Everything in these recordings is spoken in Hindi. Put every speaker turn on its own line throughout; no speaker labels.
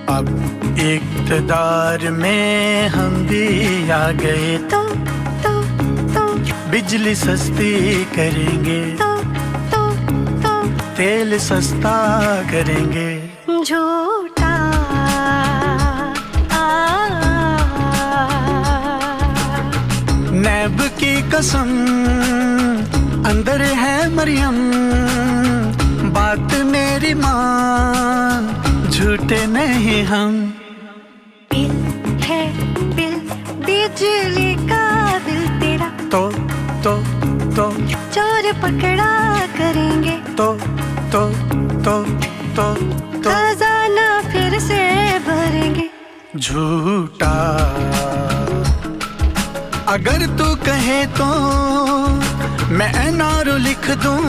अब इक़्तिदार में हम भी आ गए
तो
बिजली सस्ती करेंगे
तो
तेल सस्ता करेंगे।
झूठा
नैब की कसम अंदर है मरियम, बात मेरी मान, झूठे नहीं हम।
बिल है बिल, बिजली का बिल तेरा,
तो
चोर पकड़ा करेंगे,
तो
खजाना फिर से भरेंगे।
झूठा अगर तू कहे तो मैं एनआरओ लिख दूं,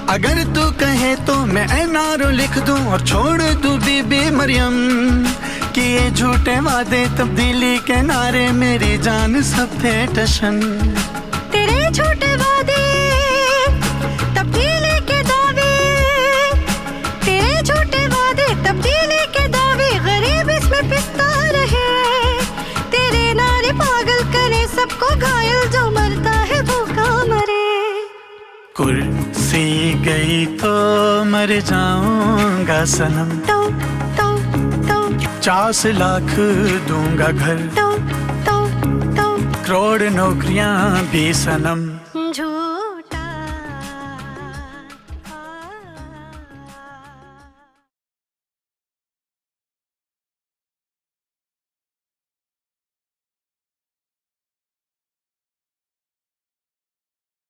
अगर तू कहे तो मैं एनआरओ लिख दूं और छोड़ दूं बीबी मरियम कि ये झूठे वादे तब्दीली के नारे मेरी जान सब थे टशन।
तेरे झूठे वादे तब्दीली के दावे, तेरे झूठे वादे तब्दीली के दावे, गरीब इसमें पिसता रहे। तेरे नारे पागल करे सबको घायल, जो मरता है भूखा मरे।
कुर्सी गई तो मर जाऊंगा सनम,
तो
50 लाख दूंगा घर,
तो
करोड़ नौकरियां भी सनम।
झूठ